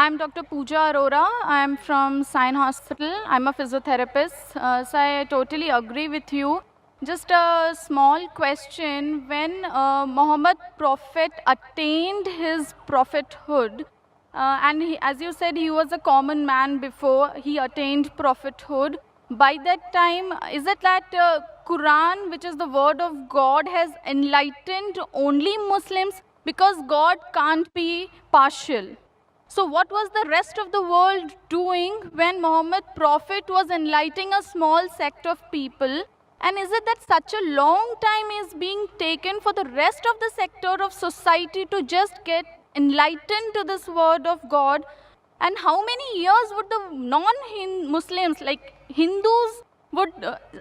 I'm Dr. Pooja Arora. I'm from Sion Hospital. I'm a physiotherapist. So I totally agree with you. Just a small question. When Muhammad Prophet attained his prophethood, and as you said, he was a common man before he attained prophethood. By that time, is it that Quran, which is the word of God, has enlightened only Muslims? Because God can't be partial. So what was the rest of the world doing when Muhammad Prophet was enlightening a small sect of people? And is it that such a long time is being taken for the rest of the sector of society to just get enlightened to this word of God? And how many years would the non-Muslims, like Hindus, would,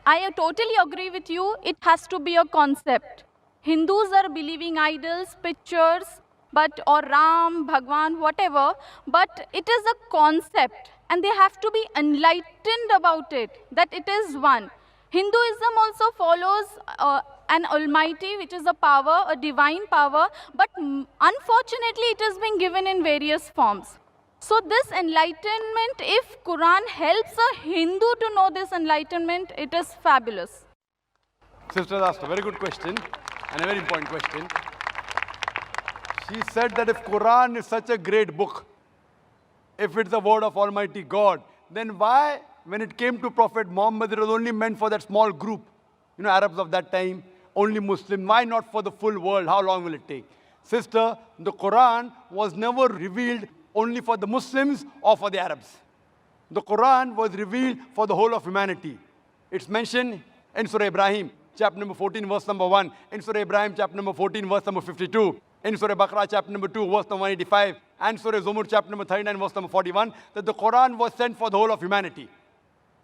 I totally agree with you, it has to be a concept. Hindus are believing idols, pictures, or Ram, Bhagwan, whatever, but it is a concept and they have to be enlightened about it, that it is one. Hinduism also follows an almighty, which is a power, a divine power, but unfortunately it is being given in various forms. So this enlightenment, if Quran helps a Hindu to know this enlightenment, it is fabulous. Sister asked a very good question and a very important question. She said that if Quran is such a great book, if it's the word of Almighty God, then why, when it came to Prophet Muhammad, it was only meant for that small group, Arabs of that time, only Muslim. Why not for the full world? How long will it take? Sister, the Quran was never revealed only for the Muslims or for the Arabs. The Quran was revealed for the whole of humanity. It's mentioned in Surah Ibrahim, chapter number 14, verse number 1. In Surah Ibrahim, chapter number 14, verse number 52. In Surah Baqarah, chapter number 2, verse number 185. And Surah Zumur, chapter number 39, verse number 41. That the Quran was sent for the whole of humanity.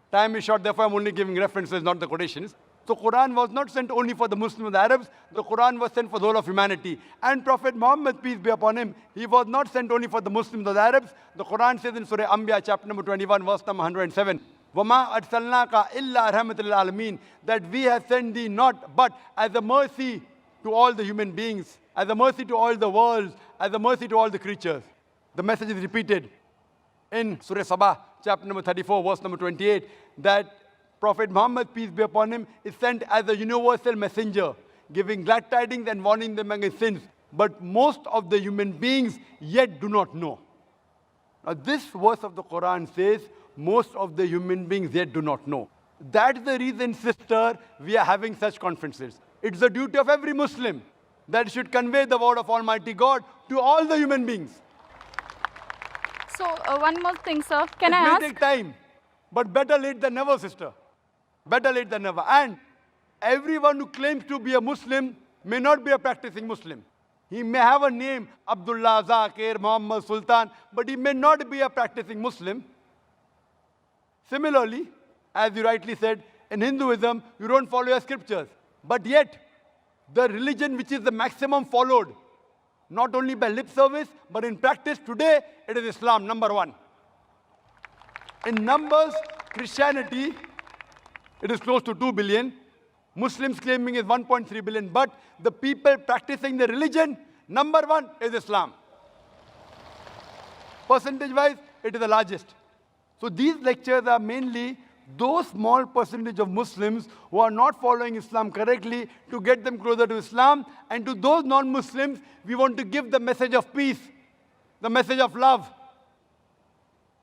Time is short, therefore I'm only giving references, not the quotations. So Quran was not sent only for the Muslims and the Arabs. The Quran was sent for the whole of humanity. And Prophet Muhammad, peace be upon him, he was not sent only for the Muslims or the Arabs. The Quran says in Surah Anbiya, chapter number 21, verse number 107. وَمَا أَرْسَلْنَاكَ إِلَّا رَحْمَةً لِلْعَالَمِينَ, that we have sent thee not but as a mercy to all the human beings, as a mercy to all the worlds, as a mercy to all the creatures. The message is repeated in Surah Sabah, chapter number 34, verse number 28, that Prophet Muhammad, peace be upon him, is sent as a universal messenger, giving glad tidings and warning them against sins. But most of the human beings yet do not know. Now this verse of the Quran says, most of the human beings yet do not know. That's the reason, sister, we are having such conferences. It's the duty of every Muslim that should convey the word of Almighty God to all the human beings. So one more thing, sir. Can I ask? It may take time, but better late than never, sister. Better late than never. And everyone who claims to be a Muslim may not be a practicing Muslim. He may have a name, Abdullah, Zakir, Muhammad, Sultan, but he may not be a practicing Muslim. Similarly, as you rightly said, in Hinduism, you don't follow your scriptures. But yet, the religion which is the maximum followed, not only by lip service, but in practice today, it is Islam, number one. In numbers, Christianity, it is close to 2 billion. Muslims claiming is 1.3 billion. But the people practicing the religion, number one is Islam. Percentage-wise, it is the largest. So these lectures are mainly those small percentage of Muslims who are not following Islam correctly to get them closer to Islam. And to those non-Muslims, we want to give the message of peace, the message of love,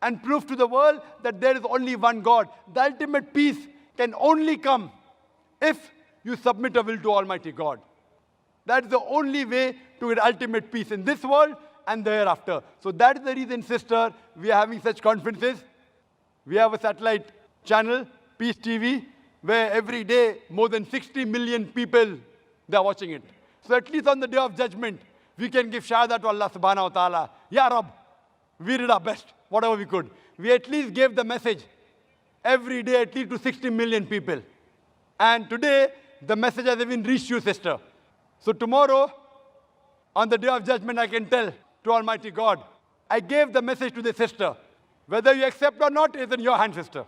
and prove to the world that there is only one God. The ultimate peace can only come if you submit a will to Almighty God. That's the only way to get ultimate peace in this world and the hereafter. So that is the reason, sister, we are having such conferences. We have a satellite channel, Peace TV, where every day more than 60 million people, they are watching it. So at least on the day of judgment, we can give shahada to Allah subhanahu wa ta'ala. Ya Rab, we did our best, whatever we could. We at least gave the message every day at least to 60 million people. And today, the message has even reached you, sister. So tomorrow, on the day of judgment, I can tell to Almighty God, I gave the message to the sister. Whether you accept or not is in your hand, sister.